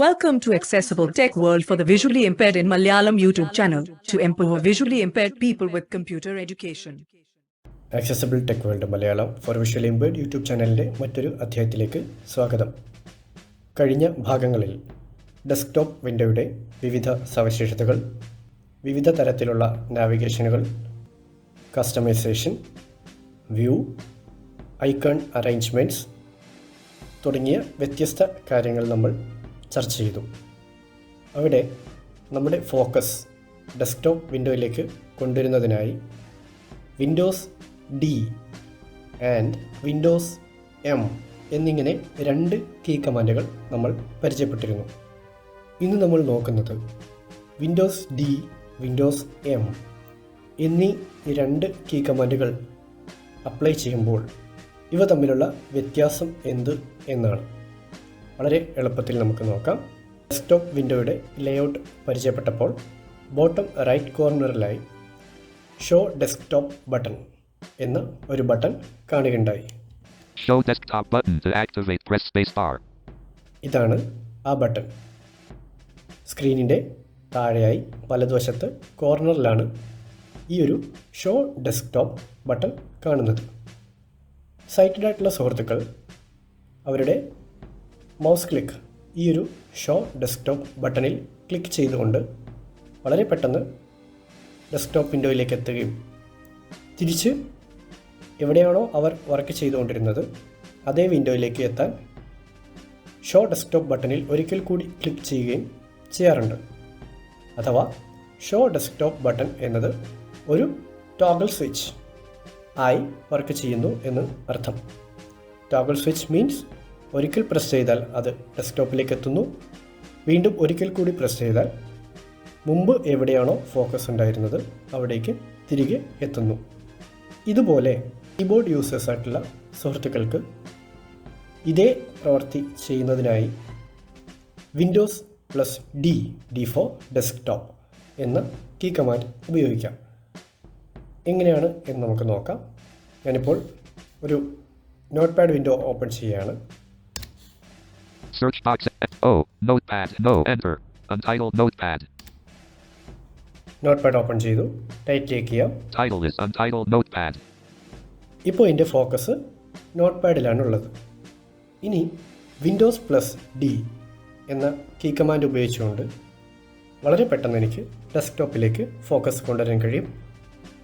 Welcome to Accessible Tech World for the Visually Impaired in Malayalam YouTube channel to empower visually impaired people with computer education. Accessible tech world Malayalam four visual impaired YouTube ചാനലിൻ്റെ മറ്റൊരു അധ്യായത്തിലേക്ക് സ്വാഗതം. കഴിഞ്ഞ ഭാഗങ്ങളിൽ desktop വിൻഡോയുടെ വിവിധ സവിശേഷതകൾ, വിവിധ തരത്തിലുള്ള നാവിഗേഷനുകൾ, കസ്റ്റമൈസേഷൻ, വ്യൂ, ഐക്കൺ അറേഞ്ച്മെൻറ്റ്സ് തുടങ്ങിയ വ്യത്യസ്ത കാര്യങ്ങൾ നമ്മൾ ചർച്ച ചെയ്തു. അവിടെ നമ്മുടെ ഫോക്കസ് ഡെസ്ക്ടോപ്പ് വിൻഡോയിലേക്ക് കൊണ്ടുവരുന്നതിനായി Windows D and Windows M എന്നിങ്ങനെ രണ്ട് കീ കമാൻഡുകൾ നമ്മൾ പരിചയപ്പെട്ടിരുന്നു. ഇന്ന് നമ്മൾ നോക്കുന്നത് വിൻഡോസ് ഡി, വിൻഡോസ് എം എന്നീ രണ്ട് കീ കമാൻഡുകൾ അപ്ലൈ ചെയ്യുമ്പോൾ ഇവ തമ്മിലുള്ള വ്യത്യാസം എന്ത് എന്നാണ്. വളരെ എളുപ്പത്തിൽ നമുക്ക് നോക്കാം. ഡെസ്ക്ടോപ്പ് വിൻഡോയുടെ ലേഔട്ട് പരിചയപ്പെട്ടപ്പോൾ ബോട്ടം റൈറ്റ് കോർണറിലായി ഷോ ഡെസ്ക്ടോപ്പ് ബട്ടൺ എന്ന ഒരു ബട്ടൺ കാണുകയുണ്ടായി. Show desktop button to activate, press space bar. ഇതാണ് ആ ബട്ടൺ. സ്ക്രീനിൻ്റെ താഴെയായി വലതുവശത്ത് കോർണറിലാണ് ഈ ഒരു ഷോ ഡെസ്ക്ടോപ്പ് ബട്ടൺ കാണുന്നത്. സൈറ്റഡ് ആയിട്ടുള്ള സുഹൃത്തുക്കൾ അവരുടെ മൗസ് ക്ലിക്ക് ഈ ഒരു ഷോ ഡെസ്ക്ടോപ്പ് ബട്ടണിൽ ക്ലിക്ക് ചെയ്തുകൊണ്ട് വളരെ പെട്ടെന്ന് ഡെസ്ക്ടോപ്പ് വിൻഡോയിലേക്ക് എത്തുകയും തിരിച്ച് എവിടെയാണോ അവർ വർക്ക് ചെയ്തുകൊണ്ടിരുന്നത് അതേ വിൻഡോയിലേക്ക് എത്താൻ ഷോ ഡെസ്ക്ടോപ്പ് ബട്ടണിൽ ഒരിക്കൽ കൂടി ക്ലിക്ക് ചെയ്യുകയും ചെയ്യാറുണ്ട്. അഥവാ ഷോ ഡെസ്ക്ടോപ്പ് ബട്ടൺ എന്നത് ഒരു ടോഗിൾ സ്വിച്ച് ആയി വർക്ക് ചെയ്യുന്നു എന്ന് അർത്ഥം. ടോഗിൾ സ്വിച്ച് മീൻസ് ഒരിക്കൽ പ്രസ് ചെയ്താൽ അത് ഡെസ്ക്ടോപ്പിലേക്ക് എത്തുന്നു, വീണ്ടും ഒരിക്കൽ കൂടി പ്രസ് ചെയ്താൽ മുമ്പ് എവിടെയാണോ ഫോക്കസ് ഉണ്ടായിരുന്നത് അവിടേക്ക് തിരികെ എത്തുന്നു. ഇതുപോലെ കീബോർഡ് യൂസേഴ്സ് ആയിട്ടുള്ള സുഹൃത്തുക്കൾക്ക് ഇതേ പ്രവൃത്തി ചെയ്യുന്നതിനായി Windows plus D for desktop എന്ന കീ കമാൻഡ് ഉപയോഗിക്കാം. എങ്ങനെയാണ് എന്ന് നമുക്ക് നോക്കാം. ഞാനിപ്പോൾ ഒരു നോട്ട് പാഡ് വിൻഡോ ഓപ്പൺ ചെയ്യുകയാണ്. Search box. Notepad. No. Enter. Untitled Notepad. Notepad open ചെയ്തു. ടൈറ്റിലേക്ക് ചെയ്യാം. Title is Untitled Notepad. ഇപ്പോൾ എൻ്റെ ഫോക്കസ് നോട്ട് പാഡിലാണുള്ളത്. ഇനി വിൻഡോസ് പ്ലസ് ഡി എന്ന കീ കമാൻഡ് ഉപയോഗിച്ചുകൊണ്ട് വളരെ പെട്ടെന്ന് എനിക്ക് ഡെസ്ക്ടോപ്പിലേക്ക് ഫോക്കസ് കൊണ്ടുവരാൻ കഴിയും.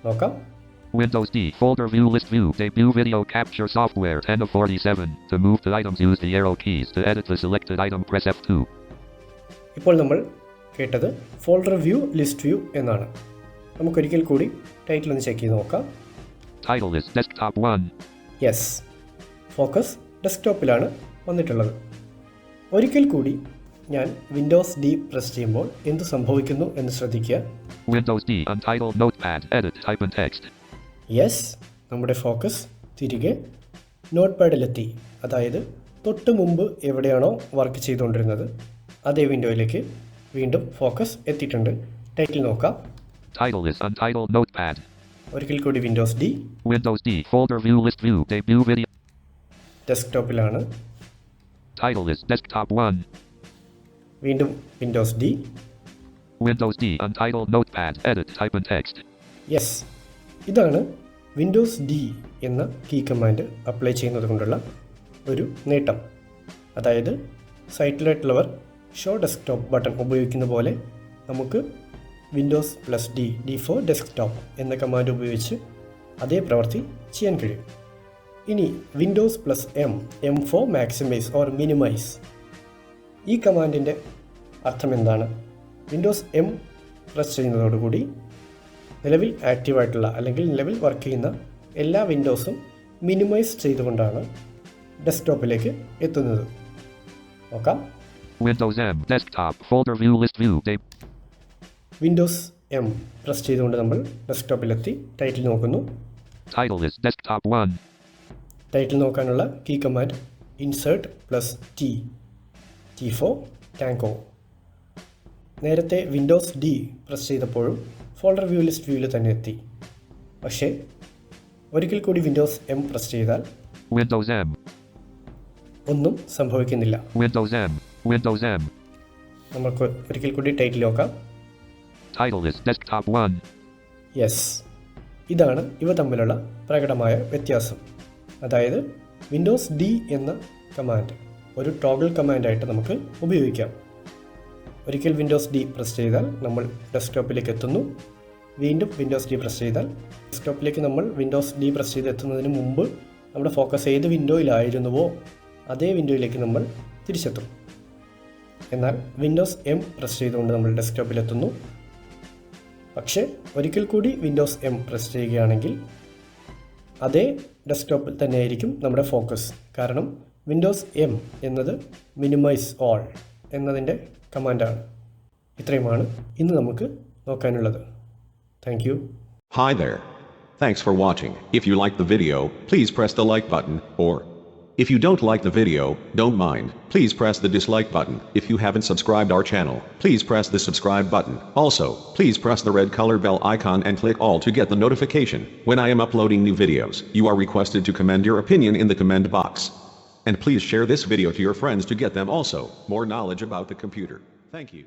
നോക്കാം. Windows D. Folder view list view. Debut video capture software 10 of 47. To move to items use the arrow keys. To edit the selected item press F2. ഇപ്പോൾ നമ്മൾ കേട്ടത് ഫോൾഡർ വ്യൂ ലിസ്റ്റ് വ്യൂ എന്നാണ്. നമുക്കൊരിക്കൽ കൂടി title ഒന്ന് check ചെയ്ത് നോക്കാം. Title is Desktop 1. Yes, focus ഡെസ്ക്ടോപ്പിലാണ് വന്നിട്ടുള്ളത്. ഒരിക്കൽ കൂടി ഞാൻ വിൻഡോസ് ഡി പ്രസ് ചെയ്യുമ്പോൾ എന്ത് സംഭവിക്കുന്നു എന്ന് ശ്രദ്ധിക്കുക. Windows D. Untitled Notepad. Edit type and text. Yes, നമ്മുടെ ഫോക്കസ് തിരികെ നോട്ട് പാഡിലെത്തി. അതായത് തൊട്ട് മുമ്പ് എവിടെയാണോ വർക്ക് ചെയ്തുകൊണ്ടിരുന്നത് അതേ വിൻഡോയിലേക്ക് വീണ്ടും ഫോക്കസ് എത്തിയിട്ടുണ്ട്. ടൈറ്റിൽ നോക്കാം. Title is Untitled Notepad. ഒരിക്കൽ കൂടി Windows D. Windows D. Folder view list view. Debut video. ഡെസ്ക്ടോപ്പിലാണ്. Title is Desktop 1. വീണ്ടും Windows D. Windows D. Untitled Notepad. Edit type and text. Yes, ഇതാണ് Windows D എന്ന key command apply ചെയ്യുന്നത് കൊണ്ടുള്ള ഒരു നേട്ടം. അതായത് സൈറ്റിലായിട്ടുള്ളവർ ഷോ ഡെസ്ക്ടോപ്പ് ബട്ടൺ ഉപയോഗിക്കുന്ന പോലെ നമുക്ക് Windows plus D for desktop എന്ന കമാൻഡ് ഉപയോഗിച്ച് അതേ പ്രവൃത്തി ചെയ്യാൻ കഴിയും. ഇനി Windows plus M for maximise or minimise. ഈ കമാൻഡിൻ്റെ അർത്ഥം എന്താണ്? വിൻഡോസ് എം പ്രസ് ചെയ്യുന്നതോടുകൂടി നിലവിൽ ആക്റ്റീവായിട്ടുള്ള അല്ലെങ്കിൽ നിലവിൽ വർക്ക് ചെയ്യുന്ന എല്ലാ വിൻഡോസും മിനിമൈസ് ചെയ്തുകൊണ്ടാണ് ഡെസ്ക്ടോപ്പിലേക്ക് എത്തുന്നത്. നോക്കാം. Windows M. Desktop. Folder view list view. Windows M press ചെയ്തുകൊണ്ട് നമ്മൾ ഡെസ്ക്ടോപ്പിലെത്തി. ടൈറ്റിൽ നോക്കുന്നു. Title is Desktop 1. ടൈറ്റിൽ നോക്കാനുള്ള key command insert plus T for tango. നേരത്തെ വിൻഡോസ് ഡി പ്രസ് ചെയ്തപ്പോഴും ഫോൾഡർ വ്യൂ ലിസ്റ്റ് വ്യൂവിൽ തന്നെ എത്തി. പക്ഷേ ഒരിക്കൽ കൂടി വിൻഡോസ് എം പ്രസ് ചെയ്താൽ Windows M. ഒന്നും സംഭവിക്കുന്നില്ല. Windows M. നമുക്ക് ഒരിക്കൽ കൂടി ടൈറ്റിൽ നോക്കാം. Title is Desktop 1. യെസ്, ഇതാണ് ഇവ തമ്മിലുള്ള പ്രകടമായ വ്യത്യാസം. അതായത് വിൻഡോസ് ഡി എന്ന കമാൻഡ് ഒരു ടോഗിൾ കമാൻഡായിട്ട് നമുക്ക് ഉപയോഗിക്കാം. ഒരിക്കൽ വിൻഡോസ് ഡി പ്രസ് ചെയ്താൽ നമ്മൾ ഡെസ്ക്ടോപ്പിലേക്ക് എത്തുന്നു. വീണ്ടും വിൻഡോസ് ഡി പ്രസ് ചെയ്താൽ ഡെസ്ക്ടോപ്പിലേക്ക് നമ്മൾ വിൻഡോസ് ഡി പ്രസ് ചെയ്ത് എത്തുന്നതിന് മുമ്പ് നമ്മുടെ ഫോക്കസ് ഏത് വിൻഡോയിലായിരുന്നുവോ അതേ വിൻഡോയിലേക്ക് നമ്മൾ തിരിച്ചെത്തും. എന്നാൽ വിൻഡോസ് എം പ്രസ് ചെയ്തുകൊണ്ട് നമ്മൾ ഡെസ്ക്ടോപ്പിലെത്തുന്നു. പക്ഷേ ഒരിക്കൽ കൂടി വിൻഡോസ് എം പ്രസ് ചെയ്യുകയാണെങ്കിൽ അതേ ഡെസ്ക്ടോപ്പിൽ തന്നെയായിരിക്കും നമ്മുടെ ഫോക്കസ്. കാരണം വിൻഡോസ് എം എന്നത് മിനിമൈസ് ഓൾ എന്നതിൻ്റെ കമാൻഡാണ്. ഇത്രയുമാണ് ഇന്ന് നമുക്ക് നോക്കാനുള്ളത്. Thank you. Hi there. Thanks for watching. If you liked the video, please press the like button, or if you don't like the video, don't mind, please press the dislike button. If you haven't subscribed our channel, please press the subscribe button. Also, please press the red color bell icon and click all to get the notification when I am uploading new videos. You are requested to comment your opinion in the comment box. And please share this video to your friends to get them also more knowledge about the computer. Thank you.